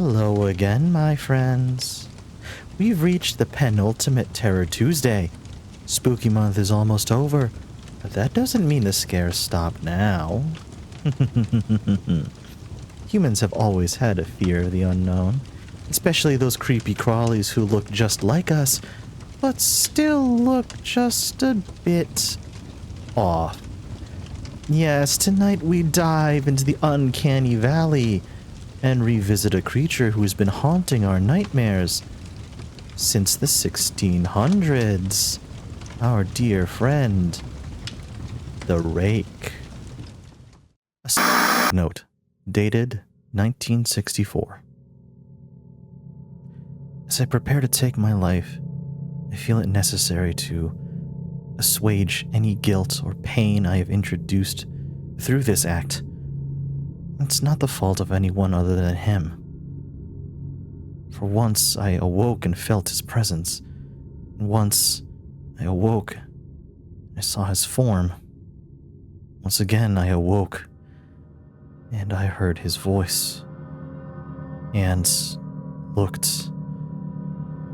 Hello again, my friends. We've reached the penultimate Terror Tuesday. Spooky month is almost over, but that doesn't mean the scares stop now. Humans have always had a fear of the unknown, especially those creepy crawlies who look just like us, but still look just a bit off. Yes, tonight we dive into the uncanny valley and revisit a creature who's been haunting our nightmares since the 1600s. Our dear friend, the Rake. A note, dated 1964. As I prepare to take my life, I feel it necessary to assuage any guilt or pain I have introduced through this act. It's not the fault of anyone other than him. For once I awoke and felt his presence. And once I awoke, I saw his form. Once again I awoke, and I heard his voice, and looked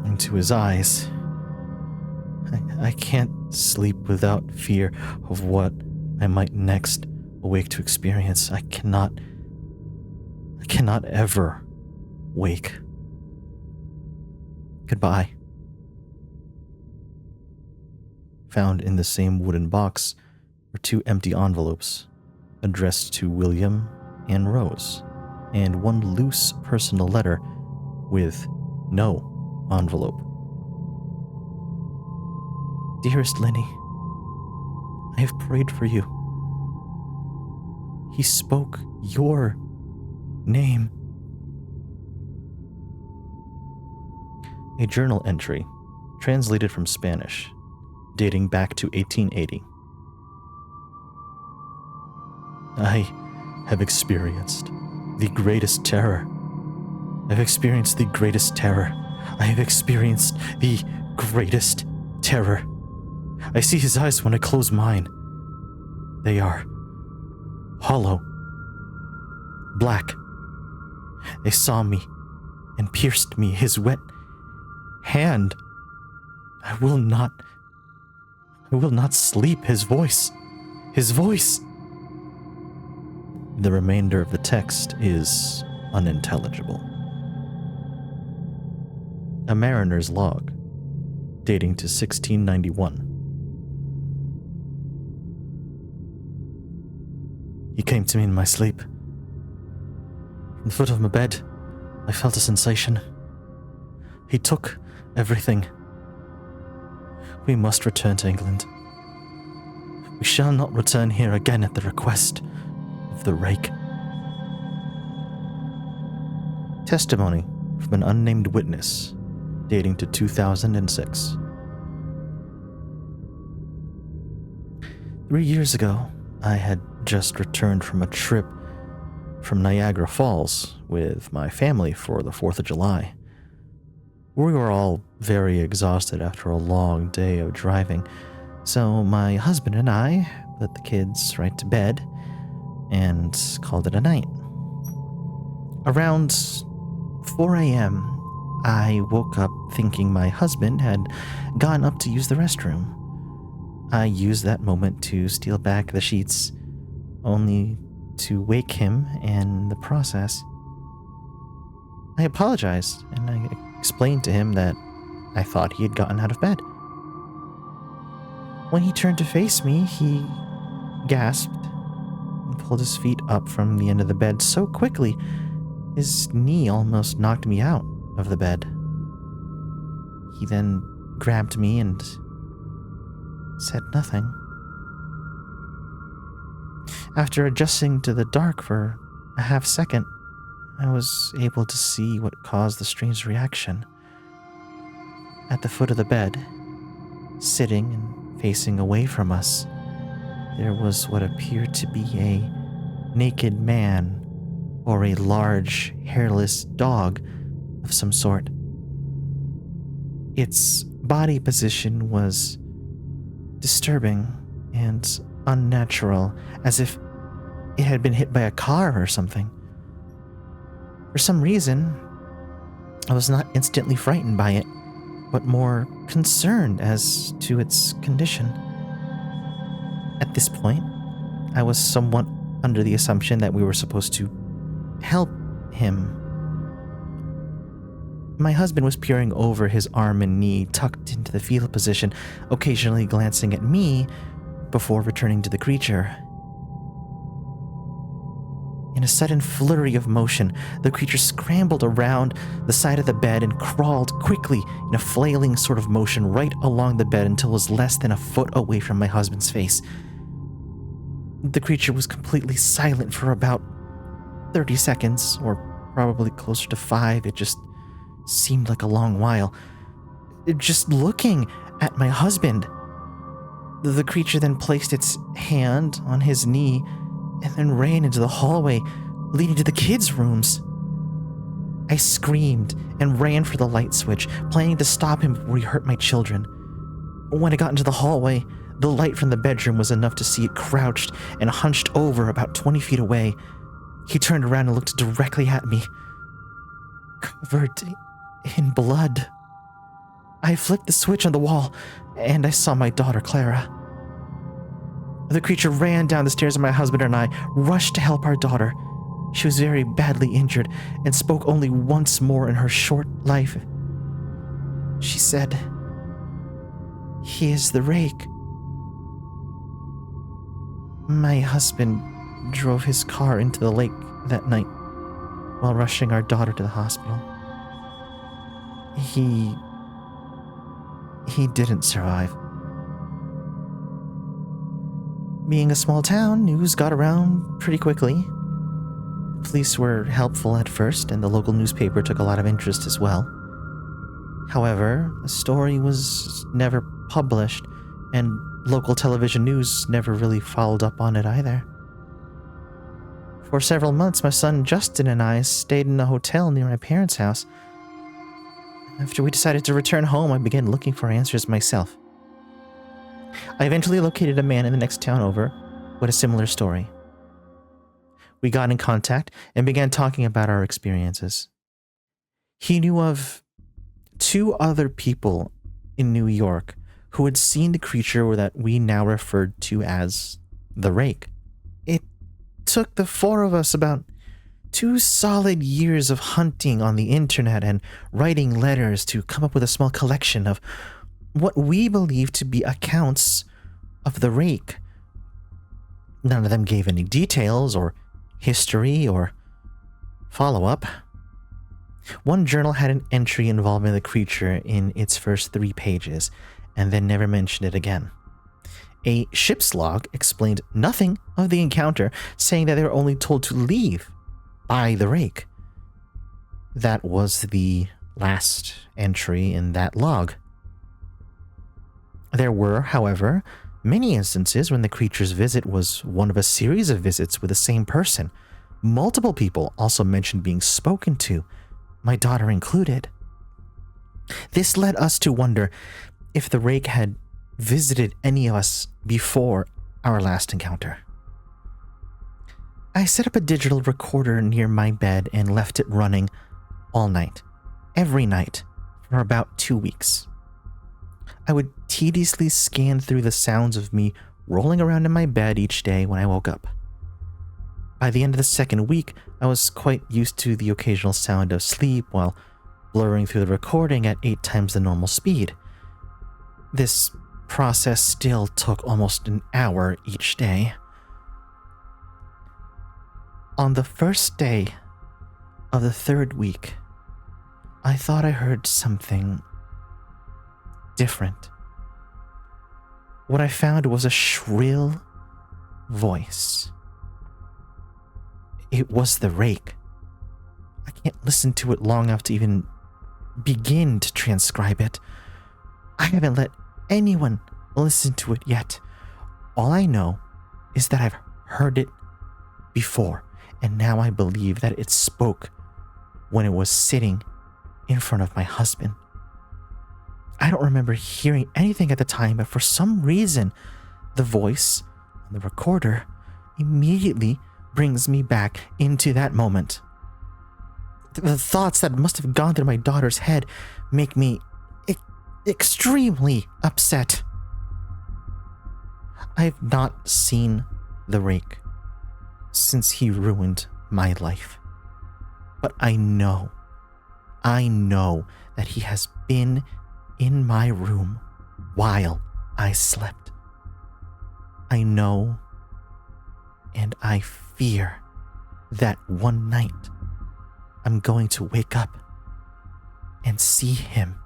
into his eyes. I can't sleep without fear of what I might next awake to experience. I cannot ever wake. Goodbye. Found in the same wooden box were 2 empty envelopes addressed to William and Rose, and 1 loose personal letter with no envelope. Dearest Lenny, I have prayed for you. He spoke your name. A journal entry, translated from Spanish, dating back to 1880. I have experienced the greatest terror. I've experienced the greatest terror. I have experienced the greatest terror. I see his eyes when I close mine. They are hollow, black. They saw me and pierced me. His wet hand. I will not sleep. His voice. The remainder of the text is unintelligible. A mariner's log, dating to 1691. He came to me in my sleep. From the foot of my bed, I felt a sensation. He took everything. We must return to England. We shall not return here again at the request of the Rake. Testimony from an unnamed witness, dating to 2006. 3 years ago, I had just returned from a trip from Niagara Falls with my family for the 4th of July. We were all very exhausted after a long day of driving, so my husband and I put the kids right to bed and called it a night. Around 4 a.m., I woke up thinking my husband had gone up to use the restroom. I used that moment to steal back the sheets, only to wake him in the process. I apologized, and I explained to him that I thought he had gotten out of bed. When he turned to face me, he gasped and pulled his feet up from the end of the bed so quickly, his knee almost knocked me out of the bed. He then grabbed me and said nothing. After adjusting to the dark for a half second, I was able to see what caused the strange reaction. At the foot of the bed, sitting and facing away from us, there was what appeared to be a naked man or a large, hairless dog of some sort. Its body position was disturbing and unnatural, as if it had been hit by a car or something. For some reason, I was not instantly frightened by it, but more concerned as to its condition. At this point, I was somewhat under the assumption that we were supposed to help him. My husband was peering over his arm and knee, tucked into the fetal position, occasionally glancing at me before returning to the creature. In a sudden flurry of motion, the creature scrambled around the side of the bed and crawled quickly in a flailing sort of motion right along the bed until it was less than a foot away from my husband's face. The creature was completely silent for about 30 seconds, or probably closer to 5. It just seemed like a long while. Just looking at my husband. The creature then placed its hand on his knee and then ran into the hallway leading to the kids' rooms. I screamed and ran for the light switch, planning to stop him before he hurt my children. When I got into the hallway, the light from the bedroom was enough to see it crouched and hunched over about 20 feet away. He turned around and looked directly at me, covered in blood. I flipped the switch on the wall, and I saw my daughter, Clara. The creature ran down the stairs, and my husband and I rushed to help our daughter. She was very badly injured and spoke only once more in her short life. She said, "He is the Rake." My husband drove his car into the lake that night while rushing our daughter to the hospital. He didn't survive. Being a small town, news got around pretty quickly. The police were helpful at first, and the local newspaper took a lot of interest as well. However, the story was never published, and local television news never really followed up on it either. For several months, my son Justin and I stayed in a hotel near my parents' house. After we decided to return home, I began looking for answers myself. I eventually located a man in the next town over with a similar story. We got in contact and began talking about our experiences. He knew of 2 other people in New York who had seen the creature that we now referred to as the Rake. It took the 4 of us about 2 solid years of hunting on the internet and writing letters to come up with a small collection of what we believed to be accounts of the Rake. None of them gave any details or history or follow-up. One journal had an entry involving the creature in its first 3 pages, and then never mentioned it again. A ship's log explained nothing of the encounter, saying that they were only told to leave by the Rake. That was the last entry in that log. There were, however, many instances when the creature's visit was one of a series of visits with the same person. Multiple people also mentioned being spoken to, my daughter included. This led us to wonder if the Rake had visited any of us before our last encounter. I set up a digital recorder near my bed and left it running all night, every night, for about 2 weeks. I would tediously scan through the sounds of me rolling around in my bed each day when I woke up. By the end of the 2nd week, I was quite used to the occasional sound of sleep while blurring through the recording at 8 times the normal speed. This process still took almost an hour each day. On the first day of the 3rd week, I thought I heard something different. What I found was a shrill voice. It was the Rake. I can't listen to it long enough to even begin to transcribe it. I haven't let anyone listen to it yet. All I know is that I've heard it before, and now I believe that it spoke when it was sitting in front of my husband. I don't remember hearing anything at the time, but for some reason, the voice on the recorder immediately brings me back into that moment. The thoughts that must have gone through my daughter's head make me extremely upset. I've not seen the Rake since he ruined my life. But I know that he has been in my room while I slept. I know, and I fear that one night I'm going to wake up and see him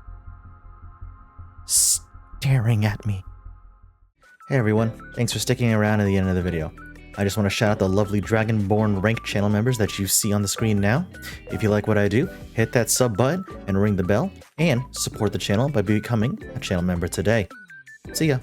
staring at me. Hey everyone, thanks for sticking around to the end of the video. I just want to shout out the lovely Dragonborn ranked channel members that you see on the screen now. If you like what I do, hit that sub button and ring the bell, and support the channel by becoming a channel member today. See ya!